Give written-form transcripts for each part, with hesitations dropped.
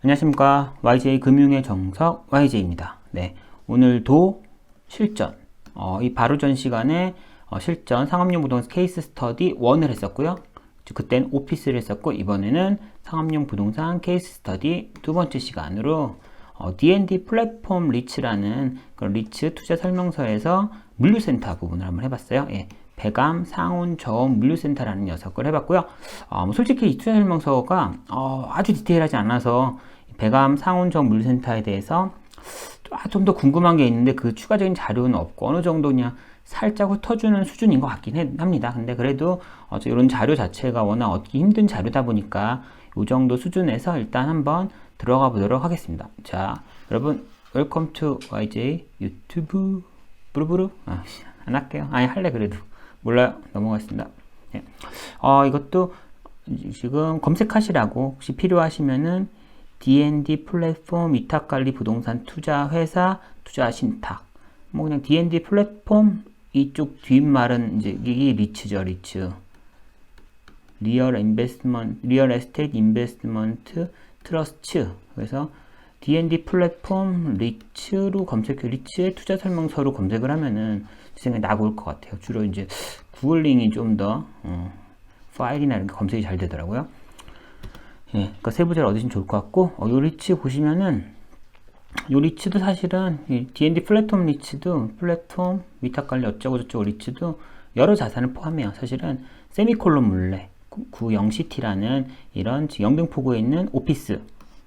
안녕하십니까. YJ금융의 정석 YJ입니다. 네, 오늘도 실전, 이 바로 전 시간에 실전 상업용 부동산 케이스 스터디 1을 했었고요. 그땐 오피스를 했었고, 이번에는 상업용 부동산 케이스 스터디 두 번째 시간으로 D&D 플랫폼 리츠라는 그런 리츠 투자 설명서에서 물류센터 부분을 한번 해봤어요. 예, 배감 상온 저온 물류센터라는 녀석을 해봤고요. 솔직히 이 투자 설명서가 아주 디테일하지 않아서 배감 상온 저온 물류센터에 대해서 좀 더 궁금한 게 있는데 그 추가적인 자료는 없고 어느 정도 그냥 살짝 훑어주는 수준인 것 같긴 합니다. 근데 그래도 이런 자료 자체가 워낙 얻기 힘든 자료다 보니까 이 정도 수준에서 일단 한번 들어가 보도록 하겠습니다. 자, 여러분 웰컴 투 YJ 유튜브 부르부르 안 할게요. 아니 할래 그래도 몰라요. 넘어가겠습니다. 네. 이것도 지금 검색하시라고 혹시 필요하시면은 D&D 플랫폼 위탁관리 부동산 투자 회사 투자 신탁 뭐 그냥 D&D 플랫폼 이쪽 뒷말은 이제 이게 리츠죠. 리츠 리얼 에스테이트 인베스트먼트 트러스트. 그래서 D&D 플랫폼 리츠로 검색해 리츠의 투자 설명서로 검색을 하면은 제 생각에 나올 것 같아요. 주로 이제 구글링이 좀 더 파일이나 이런 게 검색이 잘 되더라고요. 예, 그러니까 세부자를 얻으시면 좋을 것 같고, 요 리츠 보시면은, 요 리츠도 사실은, 이 D&D 플랫폼 리츠도, 플랫폼, 위탁관리 어쩌고저쩌고 리츠도 여러 자산을 포함해요. 사실은, 세미콜론 물레, 구영시티라는 이런 영등포구에 있는 오피스,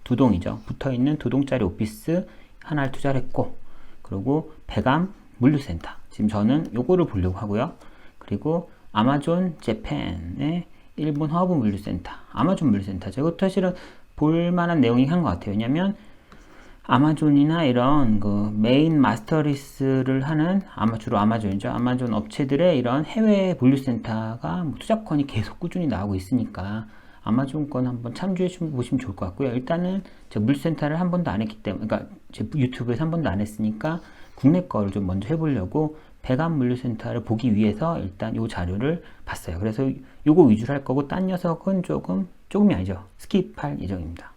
두 동이죠. 붙어 있는 두 동짜리 오피스 하나를 투자를 했고, 그리고 배감 물류센터. 지금 저는 요거를 보려고 하고요. 그리고 아마존 재팬의 일본 허브 물류센터, 아마존 물류센터죠. 이것도 사실은 볼만한 내용이 한 것 같아요. 왜냐면 아마존이나 이런 그 메인 마스터리스를 하는 주로 아마존이죠. 아마존 업체들의 이런 해외 물류센터가 투자권이 계속 꾸준히 나오고 있으니까 아마존 건 한번 참조해 보시면 좋을 것 같고요. 일단은 제가 물류센터를 한 번도 안 했기 때문에, 그러니까 제 유튜브에서 한 번도 안 했으니까 국내 거를 좀 먼저 해보려고 배감 물류센터를 보기 위해서 일단 이 자료를 봤어요. 그래서 요거 위주로 할 거고 딴 녀석은 조금이 아니죠. 스킵할 예정입니다.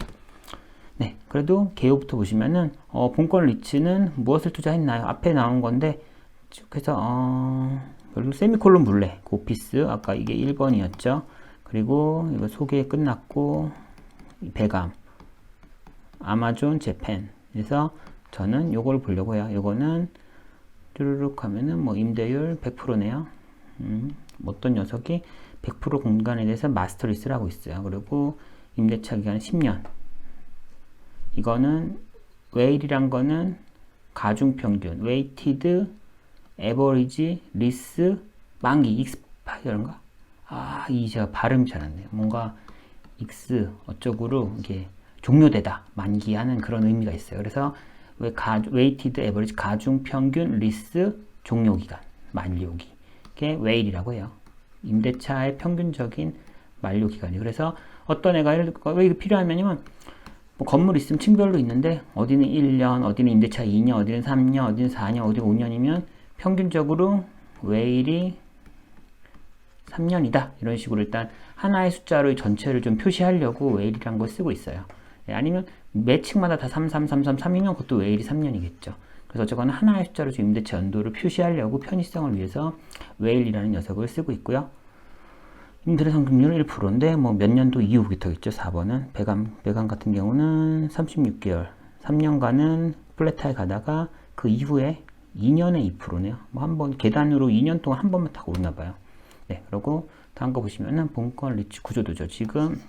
네, 그래도 개요부터 보시면은 본권 리츠는 무엇을 투자했나요? 앞에 나온 건데 그래서 그리고 세미콜론 물레 그 오피스 아까 이게 1번이었죠. 그리고 이거 소개 끝났고 배감 아마존 재팬. 그래서 저는 요걸 보려고 해요. 요거는 쭈르륵 하면은 뭐 임대율 100%네요. 어떤 녀석이 100% 공간에 대해서 마스터리스를 하고 있어요. 그리고 임대차 기간은 10년. 이거는 웨일이란 거는 가중평균, 웨이티드 에버리지 리스 만기 익스파이어인가? 이 제가 발음이 잘 안 돼요. 뭔가 익스 어쩌고로 이게 종료되다, 만기하는 그런 의미가 있어요. 그래서 웨이티드 에버리지 가중평균 리스 종료기간 만료기 이게 웨일이라고 해요. 임대차의 평균적인 만료기간이. 그래서 어떤 애가 왜 이게 필요하냐면 뭐 건물 있으면 층별로 있는데 어디는 1년, 어디는 임대차 2년, 어디는 3년, 어디는 4년, 어디는 5년이면 평균적으로 웨일이 3년이다 이런 식으로 일단 하나의 숫자로 전체를 좀 표시하려고 웨일이라는 걸 쓰고 있어요. 아니면 매 층마다 다 3333이면 그것도 웨일이 3년이겠죠. 그래서 어쨌거나 하나의 숫자로 임대차 연도를 표시하려고 편의성을 위해서 웨일이라는 녀석을 쓰고 있고요. 임대차 성금률은 1%인데 뭐 몇 년도 이후부터겠죠. 4번은 배감 같은 경우는 36개월 3년간은 플랫하게 가다가 그 이후에 2년에 2%네요. 뭐 한번 계단으로 2년 동안 한 번만 타고 오나 봐요. 네, 그리고 다음 거 보시면은 본권 리츠 구조도죠. 지금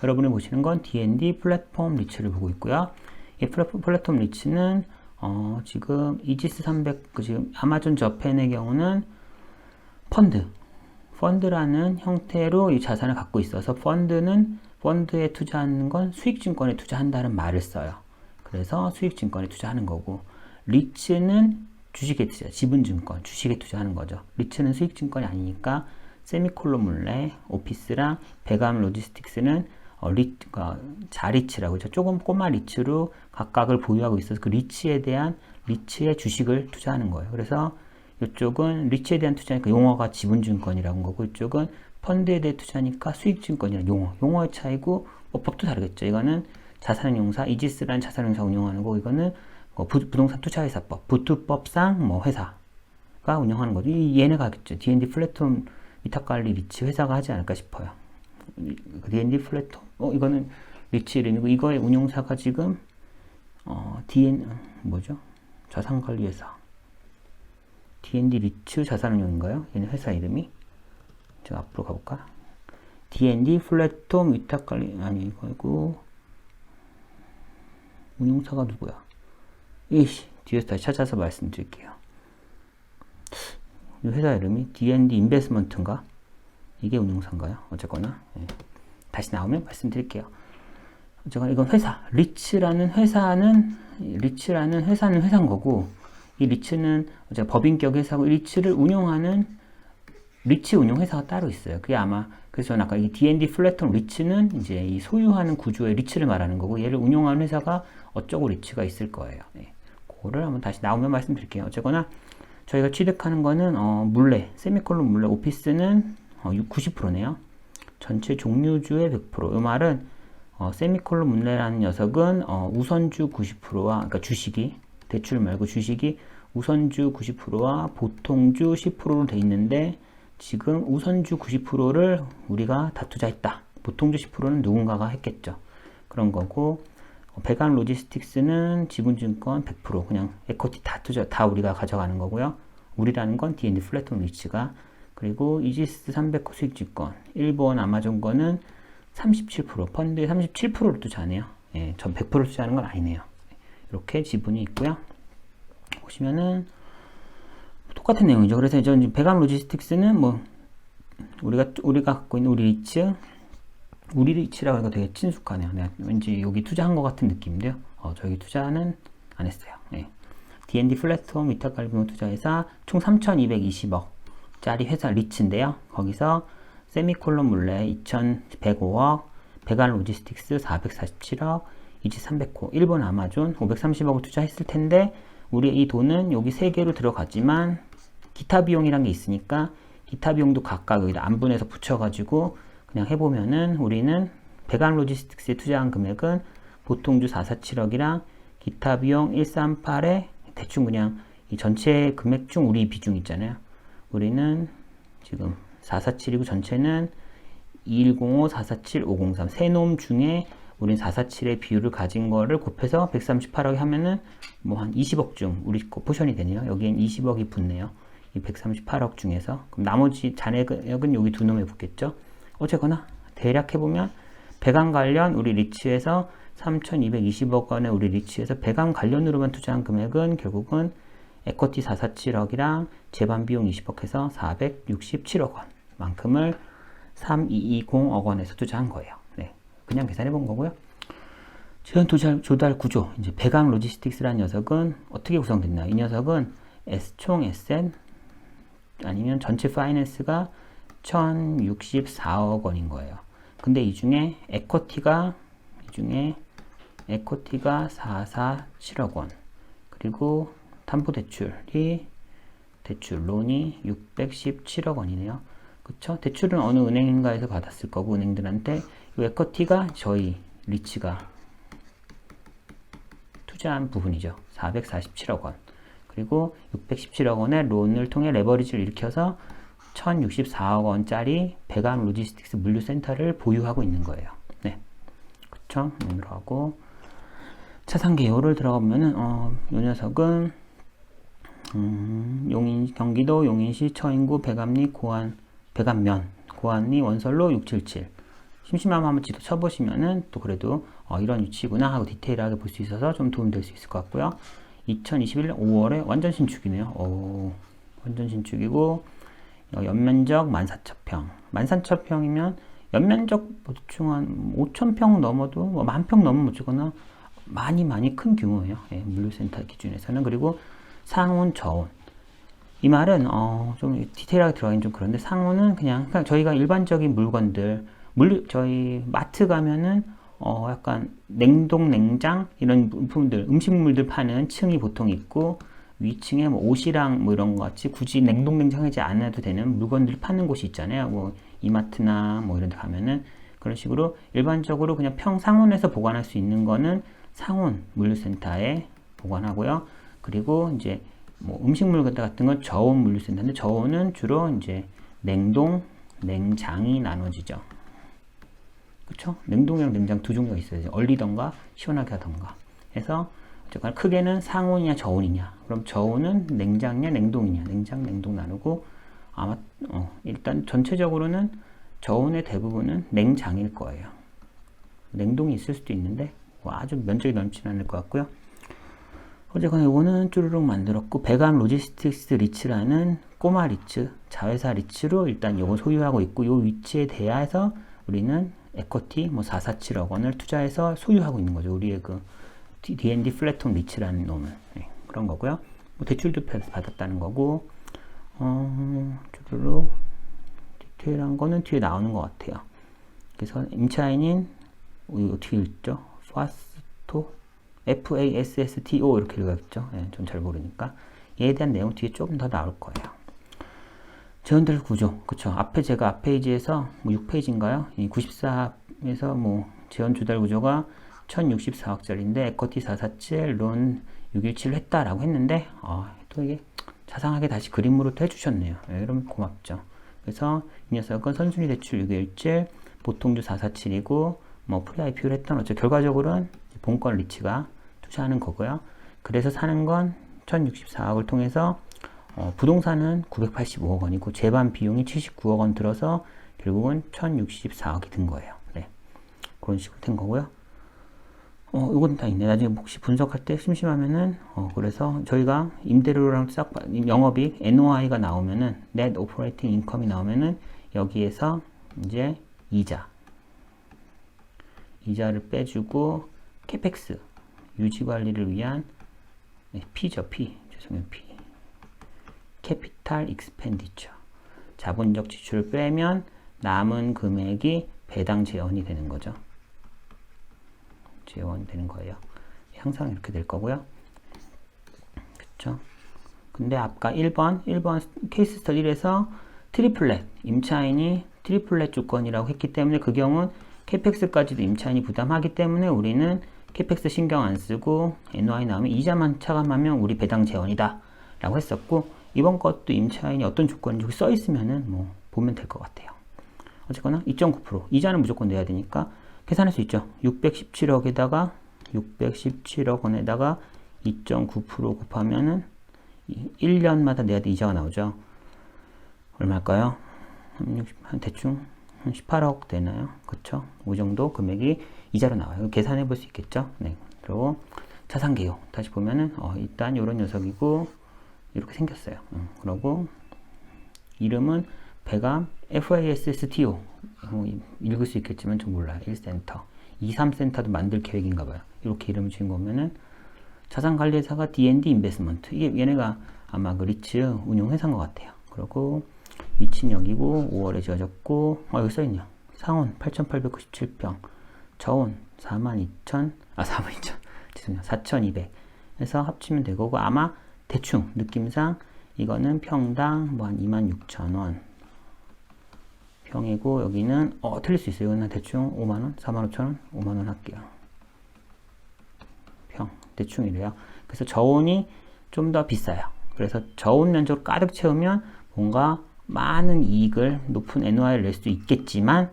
여러분이 보시는 건 D&D 플랫폼 리츠를 보고 있고요. 이 플랫폼 리츠는 지금 이지스 300 지금 아마존 저펜의 경우는 펀드라는 형태로 이 자산을 갖고 있어서 펀드에 투자하는 건 수익증권에 투자한다는 말을 써요. 그래서 수익증권에 투자하는 거고 리츠는 주식에 투자, 지분증권, 주식에 투자하는 거죠. 리츠는 수익증권이 아니니까 세미콜론 물레, 오피스랑 배감 로지스틱스는 자리츠라고 하죠. 조금 꼬마 리츠로 각각을 보유하고 있어서 그 리츠의 주식을 투자하는 거예요. 그래서 이쪽은 리츠에 대한 투자니까 용어가 지분증권이라는 거고 이쪽은 펀드에 대해 투자니까 수익증권이라는 용어의 차이고 뭐 법도 다르겠죠. 이거는 자산운용사, 이지스라는 자산운용사 운영하는 거, 이거는 부동산 투자회사법, 부투법상 뭐 회사가 운영하는 거죠. 얘네가 하겠죠. D&D 플랫폼 위탁관리 리츠 회사가 하지 않을까 싶어요. D&D 플랫폼, 이거는 리츠 이름이고, 이거의 운용사가 지금 뭐죠? 자산관리회사. D&D 리츠 자산운용인가요? 얘는 회사 이름이? 저 앞으로 가볼까? D&D 플랫폼 위탁관리, 아니, 이거고, 운용사가 누구야? 뒤에서 다시 찾아서 말씀드릴게요. 이 회사 이름이 D&D 인베스먼트인가? 이게 운용사인가요? 어쨌거나. 예. 다시 나오면 말씀드릴게요. 어쨌거나 이건 회사. 리츠라는 회사는 회사인 거고, 이 리츠는 법인격 회사고, 이 리츠를 운영하는 리츠 운용 회사가 따로 있어요. 그게 아마, 그래서 저는 아까 이 D&D 플랫폼 리츠는 이제 이 소유하는 구조의 리츠를 말하는 거고, 얘를 운용하는 회사가 어쩌고 리츠가 있을 거예요. 네. 그거를 한번 다시 나오면 말씀드릴게요. 어쨌거나 저희가 취득하는 거는 물레, 세미콜론 물레 오피스는 90%네요. 전체 종류주의 100%. 이 말은 세미콜론 물레라는 녀석은 우선주 90%와, 그러니까 주식이, 대출 말고 주식이 우선주 90%와 보통주 10%로 돼 있는데, 지금 우선주 90%를 우리가 다 투자했다. 보통주 10%는 누군가가 했겠죠. 그런 거고, 배관 로지스틱스는 지분증권 100% 그냥 에코티 다 우리가 가져가는 거고요. 우리라는 건 D&D 플랫폼 리츠가, 그리고 이지스 300호 수익주권, 일본 아마존 거는 37%, 펀드의 37%를 투자하네요. 예, 전 100% 투자하는 건 아니네요. 이렇게 지분이 있고요. 보시면은 똑같은 내용이죠. 그래서 이제 배관 로지스틱스는 뭐 우리가 갖고 있는 우리 리츠라고 하니까 되게 친숙하네요. 내가 왠지 여기 투자한 것 같은 느낌인데요. 저기 투자는 안 했어요. 네. D&D 플랫폼 위탁관리 투자회사 총 3,220억짜리 회사 리츠인데요. 거기서 세미콜론 물레 2,105억, 배관 로지스틱스 447억, 이지 300호, 일본 아마존 530억을 투자했을 텐데, 우리 이 돈은 여기 3개로 들어갔지만 기타 비용이란 게 있으니까 기타 비용도 각각 여기다 안분해서 붙여가지고 그냥 해보면은, 우리는 배관 로지스틱스에 투자한 금액은 보통주 447억이랑 기타 비용 138에 대충 그냥 이 전체 금액 중 우리 비중 있잖아요. 우리는 지금 447이고 전체는 2105, 447, 503 세 놈 중에 우린 447의 비율을 가진 거를 곱해서 138억에 하면은 뭐 한 20억 중 우리 거 포션이 되네요. 여기엔 20억이 붙네요. 이 138억 중에서. 그럼 나머지 잔액은 여기 두 놈에 붙겠죠. 어쨌거나 대략 해보면 배관 관련 우리 리츠에서 3,220억 원의 우리 리츠에서 배관 관련으로만 투자한 금액은 결국은 에코티 447억이랑 재반 비용 20억 해서 467억 원 만큼을 3220억 원에서 투자한 거예요. 네, 그냥 계산해 본 거고요. 지원 조달 구조, 이제 배관 로지스틱스라는 녀석은 어떻게 구성됐나요? 이 녀석은 총 에셋 아니면 전체 파이낸스가 1,064억 원인 거예요. 근데 이 중에 에코티가 447억 원, 그리고 담보대출이 론이 617억 원이네요. 그쵸? 대출은 어느 은행인가에서 받았을 거고, 은행들한테. 이 에코티가 저희 리츠가 투자한 부분이죠. 447억 원. 그리고 617억 원의 론을 통해 레버리지를 일으켜서 1,064억 원짜리 배관 로지스틱스 물류센터를 보유하고 있는 거예요. 네. 그쵸? 들어가고. 차상 개요를 들어가보면은, 요 녀석은, 경기도 용인시 처인구 배감리 고안리 원설로 677. 심심하면 한번 지도 쳐보시면은 또 그래도 이런 위치구나 하고 디테일하게 볼 수 있어서 좀 도움될 수 있을 것 같고요. 2021년 5월에 완전 신축이네요. 완전 신축이고, 연면적 14,000평. 14,000평이면 연면적 보충 한 5,000평 넘어도, 뭐 10,000평 넘으면 어쩌거나 많이 큰 규모예요. 예, 물류센터 기준에서는. 그리고 상온, 저온. 이 말은 좀 디테일하게 들어가긴 좀 그런데, 상온은 그냥 저희가 일반적인 물건들, 저희 마트 가면은 약간 냉동, 냉장 이런 부품들, 음식물들 파는 층이 보통 있고, 위층에 뭐 옷이랑 뭐 이런 거 같이 굳이 냉동, 냉장하지 않아도 되는 물건들 파는 곳이 있잖아요. 뭐 이마트나 뭐 이런 데 가면은 그런 식으로 일반적으로 그냥 상온에서 보관할 수 있는 거는 상온 물류센터에 보관하고요. 그리고 이제 뭐 음식물 같은 건 저온 물류센터인데 저온은 주로 이제 냉동, 냉장이 나눠지죠. 그렇죠? 냉동이랑 냉장 두 종류가 있어요. 얼리던가 시원하게 하던가. 해서 어쨌거나 크게는 상온이냐 저온이냐. 그럼 저온은 냉장이냐 냉동이냐. 냉장, 냉동 나누고 아마 일단 전체적으로는 저온의 대부분은 냉장일 거예요. 냉동이 있을 수도 있는데 뭐 아주 면적이 넓지는 않을 것 같고요. 어쨌거나 이거는 쭈루룩 만들었고 배감 로지스틱스 리츠라는 꼬마 리츠, 자회사 리츠로 일단 이거 소유하고 있고 이 위치에 대해서 우리는 에쿼티 뭐 447억 원을 투자해서 소유하고 있는 거죠. 우리의 그 D&D 플래톤 리츠라는 놈을. 네, 그런 거고요. 뭐 대출도 받았다는 거고 쭈루룩 디테일한 거는 뒤에 나오는 것 같아요. 그래서 임차인인 어떻게 읽죠? 파스토 FASSTO 이렇게 읽었죠. 네, 전 잘 모르니까 얘에 대한 내용 뒤에 조금 더 나올 거예요. 재원들 구조, 그쵸? 제가 앞 페이지에서 뭐 6페이지인가요? 이 94에서 뭐 재원 조달 구조가 1064억짜리인데 에쿼티 447, 론 617을 했다라고 했는데 또 이게 자상하게 다시 그림으로 또 해주셨네요. 네, 이러면 고맙죠. 그래서 이 녀석은 선순위 대출 617, 보통주 447이고 뭐 프리-IPO를 했던 결과적으로는 본권 리츠가 투자하는 거고요. 그래서 사는 건 1064억을 통해서 부동산은 985억 원이고 재반 비용이 79억 원 들어서 결국은 1064억이 든 거예요. 네. 그런 식으로 된 거고요. 이건 다 있네. 나중에 혹시 분석할 때 심심하면은 그래서 저희가 임대료랑 싹 영업이익 NOI가 나오면은 Net Operating Income이 나오면은 여기에서 이제 이자를 빼주고 캐펙스 유지 관리를 위한 P죠. 죄송해요. 캐피탈 익스펜디처 자본적 지출을 빼면 남은 금액이 배당 재원이 되는 거죠. 재원이 되는 거예요. 항상 이렇게 될 거고요. 그쵸? 근데 아까 1번 케이스 스터디 1에서 트리플렛 임차인이 트리플렛 조건이라고 했기 때문에 그 경우는 캐펙스까지도 임차인이 부담하기 때문에 우리는 캐펙스 신경 안 쓰고 NOI 나오면 이자만 차감하면 우리 배당 재원이다 라고 했었고 이번 것도 임차인이 어떤 조건인지 여기 써 있으면은 뭐 보면 될 것 같아요. 어쨌거나 2.9% 이자는 무조건 내야 되니까 계산할 수 있죠. 617억에다가 617억 원에다가 2.9% 곱하면은 1년마다 내야 될 이자가 나오죠. 얼마일까요? 한 대충 한 18억 되나요? 그쵸? 그 정도 금액이 이자로 나와요. 계산해 볼 수 있겠죠? 네. 그리고 자산개요. 다시 보면은 일단 이런 녀석이고 이렇게 생겼어요. 그러고 이름은 배감 FASSTO 읽을 수 있겠지만 좀 몰라요. 1센터 23센터도 만들 계획인가 봐요. 이렇게 이름을 지은 거면은 자산관리회사가 D&D 인베스먼트 이게 얘네가 아마 그 리츠 운용회사인 것 같아요. 그리고 위치는 여기고 5월에 지어졌고 여기 써있네요. 상온 8,897평 저온 42,000 죄송해요. 4,200 해서 합치면 되고 아마 대충 느낌상 이거는 평당 뭐 한 26,000원 평이고 여기는 틀릴 수 있어요. 이거는 대충 5만원 45,000원 5만원 할게요. 평 대충 이래요. 그래서 저온이 좀 더 비싸요. 그래서 저온 면적을 가득 채우면 뭔가 많은 이익을 높은 NOI를 낼 수도 있겠지만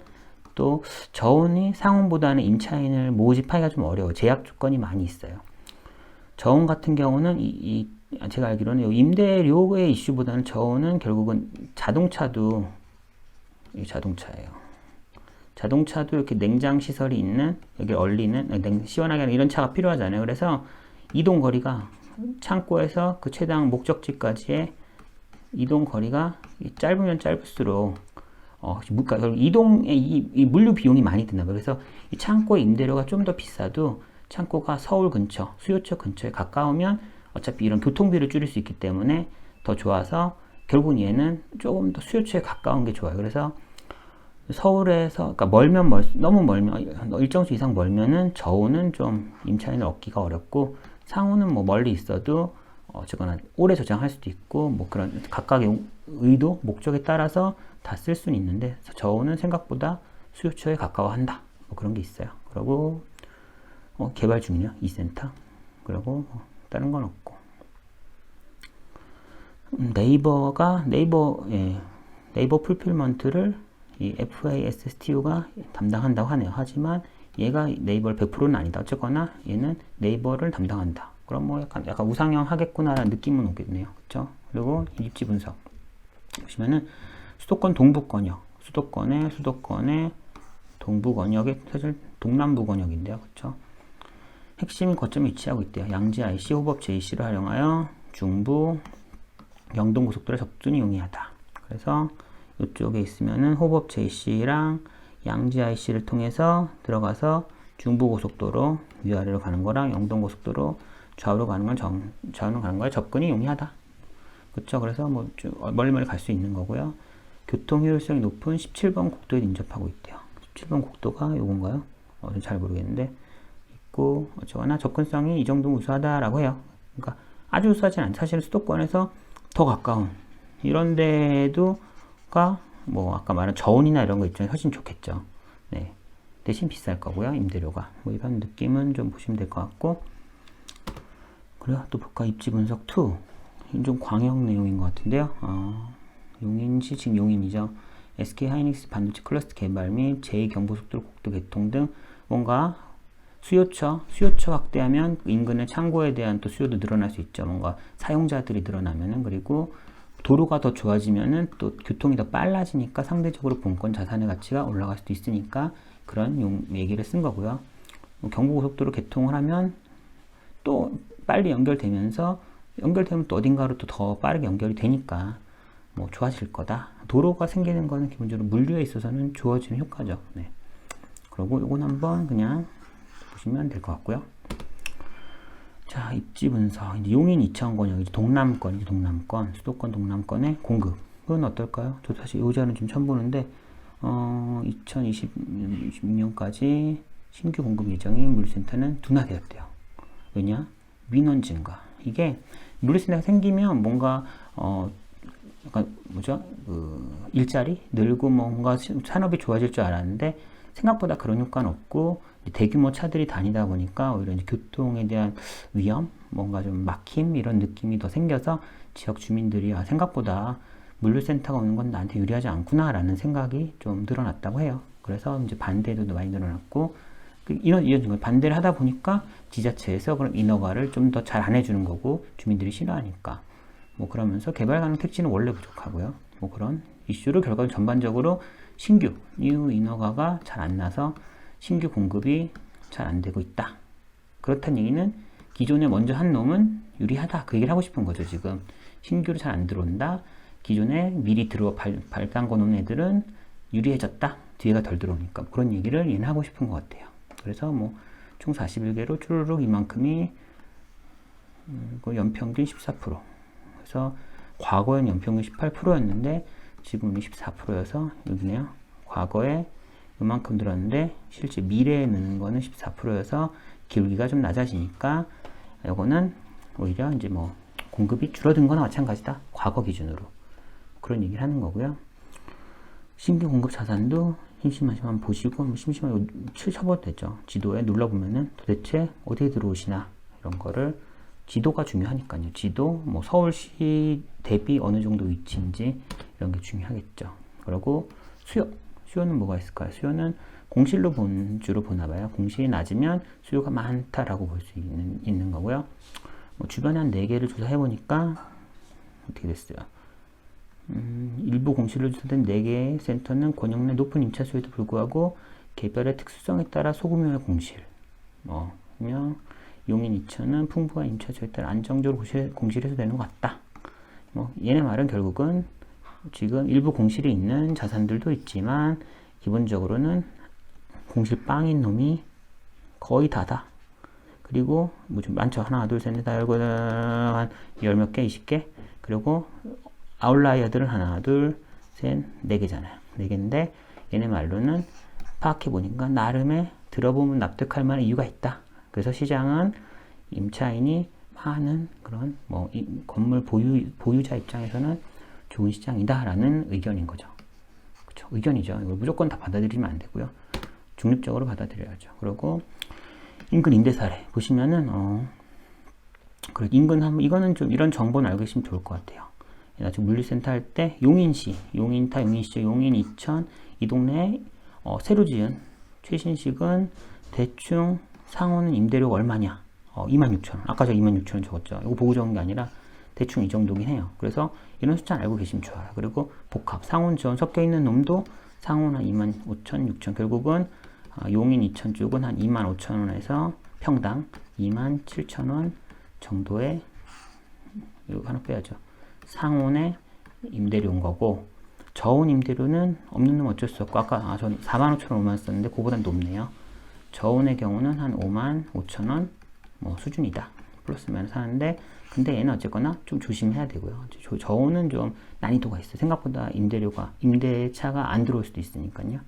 또 저온이 상온보다는 임차인을 모집하기가 좀 어려워요. 제약 조건이 많이 있어요. 저온 같은 경우는 제가 알기로는 임대료의 이슈보다는 저온은 결국은 자동차도 자동차예요. 자동차도 이렇게 냉장 시설이 있는 여기 얼리는 시원하게 하는 이런 차가 필요하잖아요. 그래서 이동 거리가 창고에서 그 최당 목적지까지의 이동 거리가 짧으면 짧을수록 이동의 이 물류 비용이 많이 드나 봐요. 그래서 이 창고의 임대료가 좀 더 비싸도 창고가 서울 근처, 수요처 근처에 가까우면 어차피 이런 교통비를 줄일 수 있기 때문에 더 좋아서 결국은 얘는 조금 더 수요처에 가까운 게 좋아요. 그래서 서울에서 그러니까 너무 멀면 일정 수 이상 멀면은 저온은 좀 임차인을 얻기가 어렵고 상온은 뭐 멀리 있어도 어쨌거나 오래 저장할 수도 있고 뭐 그런 각각의 의도, 목적에 따라서 다 쓸 수는 있는데 저온은 생각보다 수요처에 가까워한다. 뭐 그런 게 있어요. 그리고 개발 중이네요. 이센터. 그리고 다른 건 없고. 네이버 풀필먼트를 이 FASSTU가 담당한다고 하네요. 하지만 얘가 네이버를 100%는 아니다. 어쨌거나 얘는 네이버를 담당한다. 그럼 뭐 약간 우상향 하겠구나라는 느낌은 오겠네요. 그쵸? 그리고 입지 분석. 보시면은 수도권 동부권역, 수도권의 동부권역이 사실 동남부권역인데요. 그쵸? 핵심 거점이 위치하고 있대요. 양지 IC, 호법 JC를 활용하여 중부 영동고속도로 접근이 용이하다. 그래서 이쪽에 있으면은 호법 JC랑 양지 IC를 통해서 들어가서 중부고속도로 위아래로 가는 거랑 영동고속도로 좌우로 가는 거에 접근이 용이하다. 그렇죠? 그래서 뭐 멀리 갈 수 있는 거고요. 교통 효율성이 높은 17번 국도에 인접하고 있대요. 17번 국도가 요건가요? 잘 모르겠는데 있고 어쩌거나 접근성이 이 정도 우수하다라고 해요. 그러니까 아주 우수하진 않죠. 사실 수도권에서 더 가까운 이런 데도가 뭐 아까 말한 저온이나 이런 거 있잖아요. 훨씬 좋겠죠. 네. 대신 비쌀 거고요. 임대료가. 뭐 이런 느낌은 좀 보시면 될 것 같고. 그래요. 또 볼까? 입지 분석 2. 이건 좀 광역 내용인 것 같은데요. 용인시 지금 용인이죠. SK 하이닉스 반도체 클러스터 개발 및 제2경부속도로 국도 개통 등 뭔가 수요처 확대하면 인근의 창고에 대한 또 수요도 늘어날 수 있죠. 뭔가 사용자들이 늘어나면은. 그리고 도로가 더 좋아지면은 또 교통이 더 빨라지니까 상대적으로 본권 자산의 가치가 올라갈 수도 있으니까 그런 얘기를 쓴 거고요. 경부고속도로 개통을 하면 또 빨리 연결되면 또 어딘가로 또 더 빠르게 연결이 되니까 뭐 좋아질 거다. 도로가 생기는 거는 기본적으로 물류에 있어서는 좋아지는 효과죠. 네. 그리고 이건 한번 그냥 보시면 될 것 같고요. 자, 입지 분석. 용인 이천권역, 동남권, 수도권 동남권의 공급은 어떨까요? 저도 사실 이 자료는 좀 처음 보는데, 2026년까지 신규 공급 예정인 물류센터는 둔화되었대요. 왜냐? 민원 증가. 이게 물류센터가 생기면 뭔가, 약간 일자리 늘고 뭔가 산업이 좋아질 줄 알았는데, 생각보다 그런 효과는 없고, 대규모 차들이 다니다 보니까 오히려 이제 교통에 대한 위험, 뭔가 좀 막힘 이런 느낌이 더 생겨서 지역 주민들이 생각보다 물류센터가 오는 건 나한테 유리하지 않구나라는 생각이 좀 늘어났다고 해요. 그래서 이제 반대도 많이 늘어났고 이런 반대를 하다 보니까 지자체에서 그럼 인허가를 좀 더 잘 안 해주는 거고 주민들이 싫어하니까 뭐 그러면서 개발 가능 택지는 원래 부족하고요. 뭐 그런 이슈를 결과적으로 전반적으로 신규 뉴 인허가가 잘 안 나서 신규 공급이 잘 안 되고 있다. 그렇다는 얘기는 기존에 먼저 한 놈은 유리하다. 그 얘기를 하고 싶은 거죠, 지금. 신규로 잘 안 들어온다. 기존에 미리 발담궈 놓은 애들은 유리해졌다. 뒤에가 덜 들어오니까. 그런 얘기를 얘는 하고 싶은 것 같아요. 그래서 뭐, 총 41개로 쭈르륵 이만큼이, 연평균 14%. 그래서 과거엔 연평균 18%였는데, 지금은 14%여서 여기네요. 과거에 이만큼 들었는데 실제 미래에 넣는 거는 14%여서 기울기가 좀 낮아지니까 이거는 오히려 이제 뭐 공급이 줄어든 거나 마찬가지다. 과거 기준으로. 그런 얘기를 하는 거고요. 신규 공급 자산도 심심하시면 보시고 심심하게 쳐봐도 되죠. 지도에 눌러보면은 도대체 어디에 들어오시나 이런 거를 지도가 중요하니까요. 지도, 뭐 서울시 대비 어느 정도 위치인지 이런 게 중요하겠죠. 그리고 수요는 뭐가 있을까요? 수요는 공실로 주로 보나 봐요. 공실이 낮으면 수요가 많다라고 볼 수 있는 거고요. 뭐 주변에 한 4개를 조사해 보니까 어떻게 됐어요? 일부 공실로 조사된 4개의 센터는 권역 내 높은 임차 수요에도 불구하고 개별의 특수성에 따라 소규모의 공실. 그러면 용인 이천은 풍부한 임차 수요에 따라 안정적으로 공실해서 되는 것 같다. 얘네 말은 결국은 지금 일부 공실이 있는 자산들도 있지만 기본적으로는 공실 빵인 놈이 거의 다다. 그리고 뭐 좀 많죠. 하나, 둘, 셋, 넷, 다, 열고 한 10몇 개, 20개. 그리고 아웃라이어들은 하나, 둘, 셋, 4개잖아요. 4개인데 얘네 말로는 파악해 보니까 나름의 들어보면 납득할 만한 이유가 있다. 그래서 시장은 임차인이 많은 그런 뭐 건물 보유자 입장에서는 좋은 시장이다라는 의견인 거죠. 그쵸? 의견이죠. 이걸 무조건 다 받아들이면 안 되고요. 중립적으로 받아들여야죠. 그리고 인근 임대 사례 보시면은 그리고 인근 이거는 좀 이런 정보는 알고 계시면 좋을 것 같아요. 나중에 물류센터 할 때 용인시, 용인시죠. 용인 이천 이 동네에 새로 지은 최신식은 대충 상호는 임대료가 얼마냐? 26,000원. 아까 제가 26,000원 적었죠. 이거 보고 적은 게 아니라 대충 이 정도긴 해요. 그래서 이런 숫자 알고 계시면 좋아요. 그리고 복합, 상온, 지원 섞여 있는 놈도 상온 한 25,000, 6,000. 결국은 용인 이천 쪽은 한 25,000원에서 평당 27,000원 정도의 이거 하나 빼야죠. 상온의 임대료인 거고 저온 임대료는 없는 놈 어쩔 수 없고 아까 전 45,000원 썼는데 그거보단 높네요. 저온의 경우는 한 55,000원 뭐 수준이다. 플러스 마이너스 하는데 근데 얘는 어쨌거나 좀 조심해야 되고요. 저온은 좀 난이도가 있어요. 생각보다 임대차가 안 들어올 수도 있으니까요.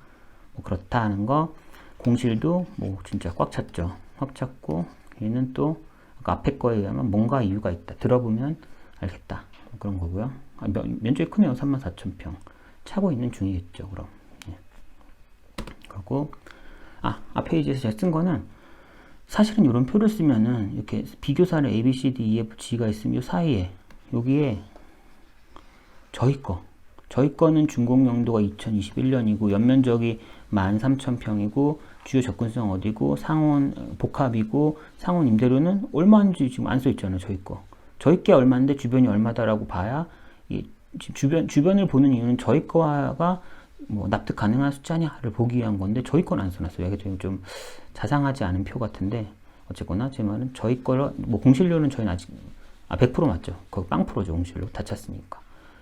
뭐 그렇다 하는 거. 공실도 뭐 진짜 꽉 찼죠. 확 찼고 얘는 또 아까 앞에 거에 의하면 뭔가 이유가 있다. 들어보면 알겠다. 그런 거고요. 면적이 크네요. 34,000평. 차고 있는 중이겠죠. 그럼. 예. 그리고 앞 페이지에서 제가 쓴 거는 사실은 이런 표를 쓰면은 이렇게 비교 사례 A, B, C, D, E, F, G가 있으면 이 사이에 여기에 저희 거는 준공 용도가 2021년이고 연면적이 13,000평이고 주요 접근성 어디고 상온 복합이고 상온 임대료는 얼마인지 지금 안 써 있잖아요. 저희 게 얼마인데 주변이 얼마다라고 봐야 이 주변을 보는 이유는 저희 거가 뭐 납득 가능한 숫자냐를 보기 위한 건데 저희 건 안 써놨어요. 이게 좀 자상하지 않은 표 같은데 어쨌거나 제 말은 저희 거를 뭐 공실료는 저희는 아직 100% 맞죠. 거기 빵 프로죠. 공실료 다 찼으니까.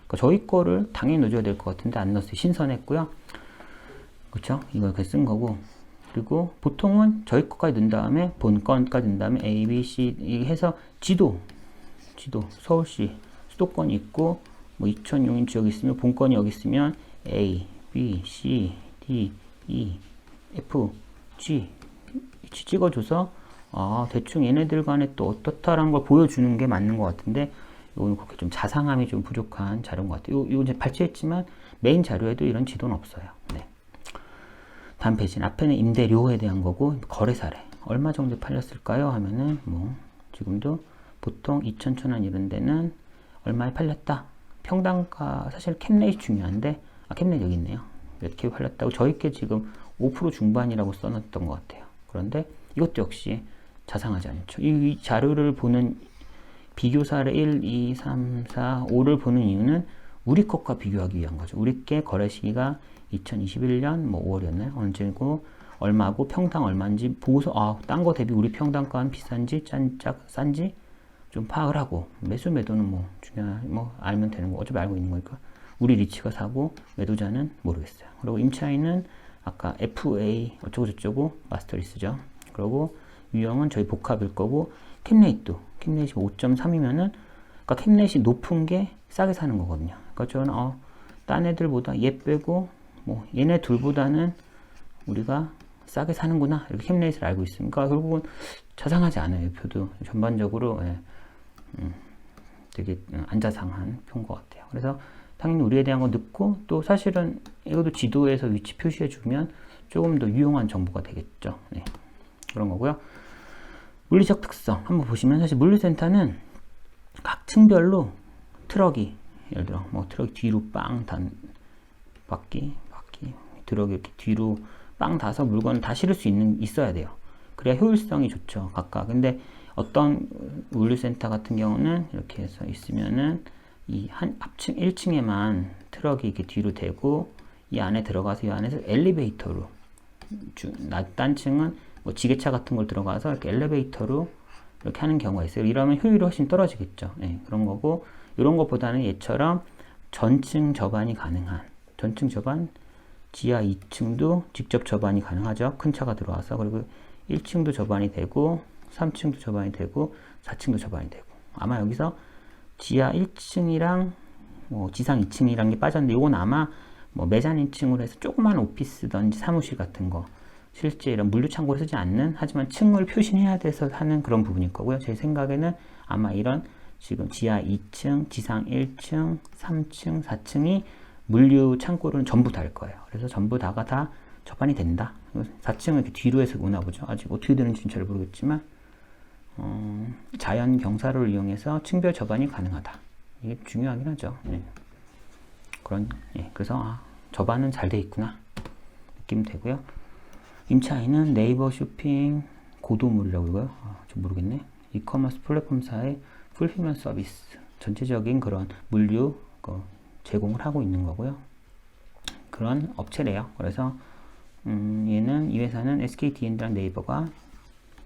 그러니까 저희 거를 당연히 넣어줘야 될 것 같은데 안 넣었어요. 신선했고요. 그렇죠? 이걸 쓴 거고. 그리고 보통은 저희 거까지 넣은 다음에 본 건까지 넣은 다음에 A, B, C 해서 지도 서울시 수도권이 있고 뭐 이천 용인 지역이 있으면 본건이 여기 있으면 A, B, C, D, E, F, G 찍어줘서 대충 얘네들 간에 또 어떻다라는 걸 보여주는 게 맞는 것 같은데 이거는 그렇게 좀 자상함이 좀 부족한 자료인 것 같아요. 이거 이제 발췌했지만 메인 자료에도 이런 지도는 없어요. 네. 다음 페이지는 앞에는 임대료에 대한 거고 거래 사례 얼마 정도 팔렸을까요? 하면은 뭐 지금도 보통 2,000원 이런 데는 얼마에 팔렸다. 평당가 사실 캡레이 중요한데 캡레이 여기 있네요. 몇 개 팔렸다고 저희 게 지금 5% 중반이라고 써놨던 것 같아요. 그런데 이것도 역시 자상하지 않죠. 이 자료를 보는 비교 사례 1, 2, 3, 4, 5를 보는 이유는 우리 것과 비교하기 위한 거죠. 우리 게 거래 시기가 2021년 뭐 5월이었나요? 언제고 얼마고 평당 얼마인지 보고서 딴 거 대비 우리 평당가는 비싼지 싼지 좀 파악을 하고 매수매도는 뭐 알면 되는 거 어차피 알고 있는 거니까 우리 리치가 사고 매도자는 모르겠어요. 그리고 임차인은 아까 FA 어쩌고 저쩌고 마스터리스죠. 그리고 유형은 저희 복합일 거고 캡레이트 5.3이면은 그러니까 캡레이트 높은 게 싸게 사는 거거든요. 그러니까 저는 딴 애들보다 얘 빼고 뭐 얘네 둘보다는 우리가 싸게 사는구나 이렇게 캡레이트를 알고 있으니까 결국은 자상하지 않아요. 표도 전반적으로 되게 안 자상한 표인 것 같아요. 그래서 당연히 우리에 대한 거 넣고 또 사실은 이것도 지도에서 위치 표시해 주면 조금 더 유용한 정보가 되겠죠. 네. 그런 거고요. 물리적 특성 한번 보시면 사실 물류센터는 각 층별로 트럭이 예를 들어 뭐 트럭 뒤로 바퀴 트럭이 이렇게 뒤로 빵 닿아서 물건을 다 실을 수 있어야 돼요. 그래야 효율성이 좋죠. 각각. 근데 어떤 물류센터 같은 경우는 이렇게 해서 있으면은 이 합층 1층에만 트럭이 이렇게 뒤로 대고 이 안에 들어가서 이 안에서 엘리베이터로 딴 층은 뭐 지게차 같은 걸 들어가서 이렇게 엘리베이터로 이렇게 하는 경우가 있어요. 이러면 효율이 훨씬 떨어지겠죠. 네, 그런 거고 이런 것보다는 얘처럼 전층 접안이 가능한 전층 접안 지하 2층도 직접 접안이 가능하죠. 큰 차가 들어와서 그리고 1층도 접안이 되고 3층도 접안이 되고 4층도 접안이 되고 아마 여기서 지하 1층이랑 뭐 지상 2층이란 게 빠졌는데 이건 아마 뭐 매장 2층으로 해서 조그만 오피스든지 사무실 같은 거 실제 이런 물류 창고를 쓰지 않는 하지만 층을 표시해야 돼서 하는 그런 부분일 거고요. 제 생각에는 아마 이런 지금 지하 2층, 지상 1층, 3층, 4층이 물류 창고로는 전부 다일 거예요. 그래서 전부 다가 다 접안이 된다. 4층은 이렇게 뒤로 해서 오나 보죠. 아직 어떻게 되는지는 잘 모르겠지만 자연 경사로를 이용해서 층별 접안이 가능하다. 이게 중요하긴 하죠. 네. 그래서 접안은 잘 돼 있구나 느낌 되고요. 임차인은 네이버 쇼핑 고도물이라고 이거요? 좀 모르겠네. 이커머스 플랫폼사의 풀필먼트 서비스 전체적인 그런 물류 제공을 하고 있는 거고요. 그런 업체래요. 그래서 이 회사는 SK D&D랑 네이버가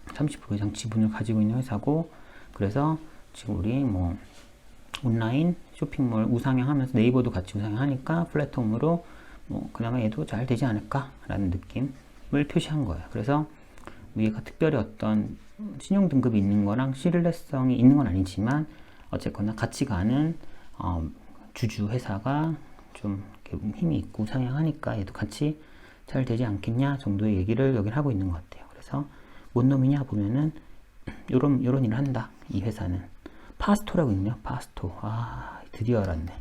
30% 이상 지분을 가지고 있는 회사고, 그래서 지금 우리 뭐 온라인 쇼핑몰 우상향하면서 네이버도 같이 우상향하니까 플랫폼으로 뭐 그나마 얘도 잘 되지 않을까라는 느낌을 표시한 거예요. 그래서 위에가 특별히 어떤 신용 등급이 있는 거랑 신뢰성이 있는 건 아니지만 어쨌거나 같이 가는 주주 회사가 좀 힘이 있고 우상향하니까 얘도 같이 잘 되지 않겠냐 정도의 얘기를 여기 하고 있는 것 같아요. 그래서 뭔 놈이냐 보면은 요런 일을 한다. 이 회사는 파스토라고 있네요. 파스토. 드디어 알았네.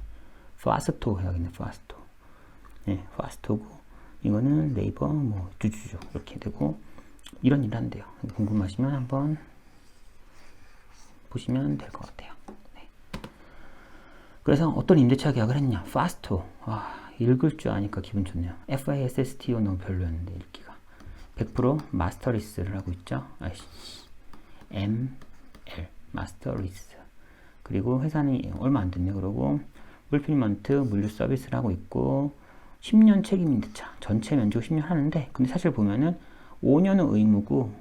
파스토 해야겠네. 파스토. 네, 파스토고 이거는 네이버 뭐 주주죠. 이렇게 되고 이런 일을 한대요. 궁금하시면 한번 보시면 될 것 같아요. 네. 그래서 어떤 임대차 계약을 했냐? 파스토. 읽을 줄 아니까 기분 좋네요. FASSTO 너무 별로였는데 읽기가. 100% 마스터리스를 하고 있죠. ML 마스터리스. 그리고 회사는 얼마 안 됐네요. 그리고 풀필먼트 물류 서비스를 하고 있고 10년 책임 임대차 전체 면적 10년 하는데, 근데 사실 보면은 5년은 의무고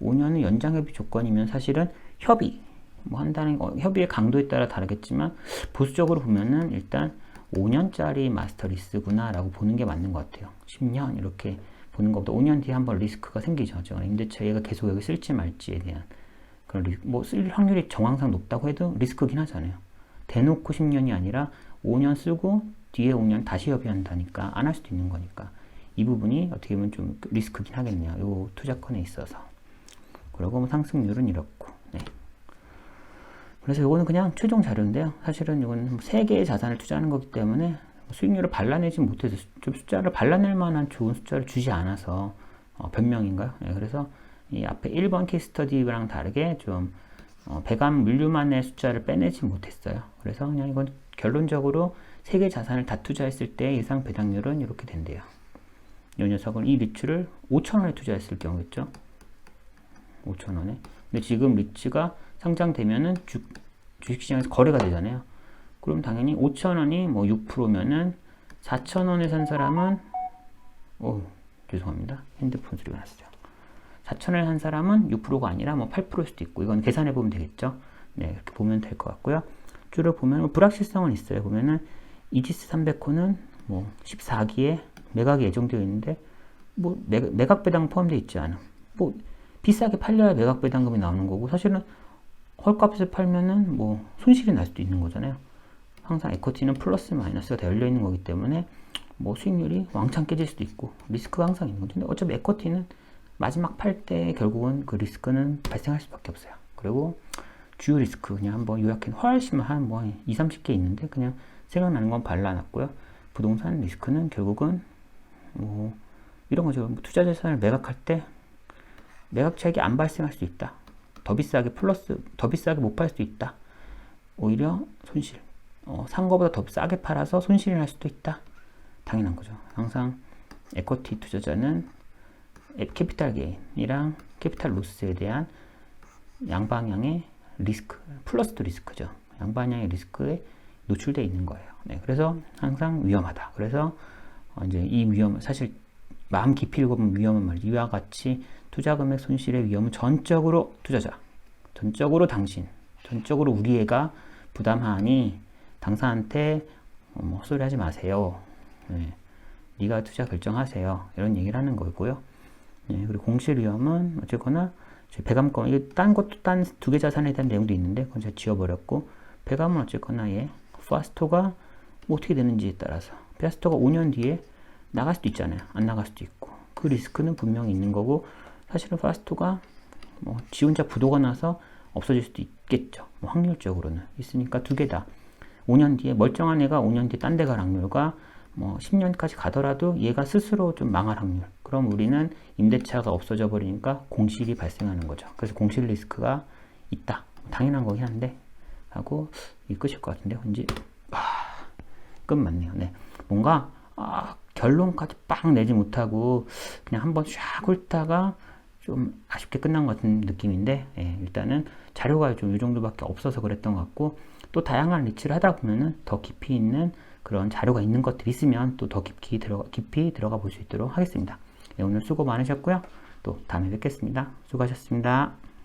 5년은 연장협의 조건이면 사실은 협의 뭐 한다는 협의의 강도에 따라 다르겠지만 보수적으로 보면은 일단 5년짜리 마스터리스구나 라고 보는 게 맞는 것 같아요. 10년 이렇게 보는 것보다 5년 뒤에 한번 리스크가 생기죠. 임대차 얘가 계속 여기 쓸지 말지에 대한 그런 뭐 쓸 확률이 정황상 높다고 해도 리스크긴 하잖아요. 대놓고 10년이 아니라 5년 쓰고 뒤에 5년 다시 협의한다니까 안 할 수도 있는 거니까 이 부분이 어떻게 보면 좀 리스크긴 하겠네요. 요 투자권에 있어서. 그리고 뭐 상승률은 이렇고. 네. 그래서 이거는 그냥 최종 자료인데요. 사실은 이건 3개의 자산을 투자하는 거기 때문에 수익률을 발라내지 못해서 좀 숫자를 발라낼 만한 좋은 숫자를 주지 않아서 변명인가요? 네, 그래서 이 앞에 1번 케이스 스터디랑 다르게 좀 배감 물류만의 숫자를 빼내지 못했어요. 그래서 그냥 이건 결론적으로 3개 자산을 다 투자했을 때 예상 배당률은 이렇게 된대요. 이 녀석은 이 리츠를 5,000원에 투자했을 경우겠죠. 5,000원에. 근데 지금 리츠가 상장되면은 주식시장에서 거래가 되잖아요. 그럼 당연히 5,000원이 뭐 6%면은 4,000원에 산 사람은 죄송합니다. 핸드폰 소리가 났어요. 4,000원에 산 사람은 6%가 아니라 뭐 8%일 수도 있고, 이건 계산해 보면 되겠죠. 네, 이렇게 보면 될 것 같고요. 줄을 보면 뭐 불확실성은 있어요. 보면은 이지스 300호는 뭐 14기에 매각이 예정되어 있는데 뭐 매각 배당 포함되어 있지 않아. 뭐 비싸게 팔려야 매각 배당금이 나오는 거고, 사실은 헐값에서 팔면은 뭐 손실이 날 수도 있는 거잖아요. 항상 에코티는 플러스 마이너스가 다 열려 있는 거기 때문에 뭐 수익률이 왕창 깨질 수도 있고 리스크가 항상 있는 거죠. 근데 어차피 에코티는 마지막 팔 때 결국은 그 리스크는 발생할 수밖에 없어요. 그리고 주요 리스크 그냥 한번 요약해 훨씬 한 뭐 20, 30개 있는데 그냥 생각나는 건 발라놨고요. 부동산 리스크는 결국은 뭐 이런 거죠. 투자 자산을 매각할 때 매각 차익이 안 발생할 수 있다. 더 비싸게 못 팔 수도 있다. 오히려 손실. 산 거보다 더 싸게 팔아서 손실이 날 수도 있다. 당연한 거죠. 항상 에쿼티 투자자는 캐피탈 게인이랑 캐피탈 로스에 대한 양방향의 리스크, 플러스도 리스크죠. 양방향의 리스크에 노출되어 있는 거예요. 네, 그래서 항상 위험하다. 그래서 이제 이 위험, 사실 마음 깊이 읽어보면 위험한 말이죠. 이와 같이 투자 금액 손실의 위험은 전적으로 투자자, 전적으로 당신, 전적으로 우리 애가 부담하니 당사한테 헛소리 하지 마세요. 네, 네가 투자 결정하세요. 이런 얘기를 하는 거고요. 네, 그리고 공실 위험은 어쨌거나 배감권, 이게 딴 것도 딴 2개 자산에 대한 내용도 있는데 그건 제가 지워버렸고, 배감은 어쨌거나 파스토가 뭐 어떻게 되는지에 따라서 파스토가 5년 뒤에 나갈 수도 있잖아요. 안 나갈 수도 있고 그 리스크는 분명히 있는 거고, 사실은 파스토가 뭐 지 혼자 부도가 나서 없어질 수도 있겠죠. 뭐 확률적으로는 있으니까 2개 다 5년 뒤에 멀쩡한 애가 5년 뒤에 딴 데 갈 확률과 뭐 10년까지 가더라도 얘가 스스로 좀 망할 확률. 그럼 우리는 임대차가 없어져 버리니까 공실이 발생하는 거죠. 그래서 공실 리스크가 있다. 당연한 거긴 한데 하고 이 끝일 것 같은데 왠지 끝 맞네요. 네. 뭔가 결론까지 빡 내지 못하고 그냥 한번 샥 훑다가 좀 아쉽게 끝난 것 같은 느낌인데 일단은 자료가 좀 이 정도밖에 없어서 그랬던 것 같고 또 다양한 리치를 하다 보면은 더 깊이 있는 그런 자료가 있는 것들이 있으면 또 더 깊이 들어가 볼 수 있도록 하겠습니다. 오늘 수고 많으셨고요. 또 다음에 뵙겠습니다. 수고하셨습니다.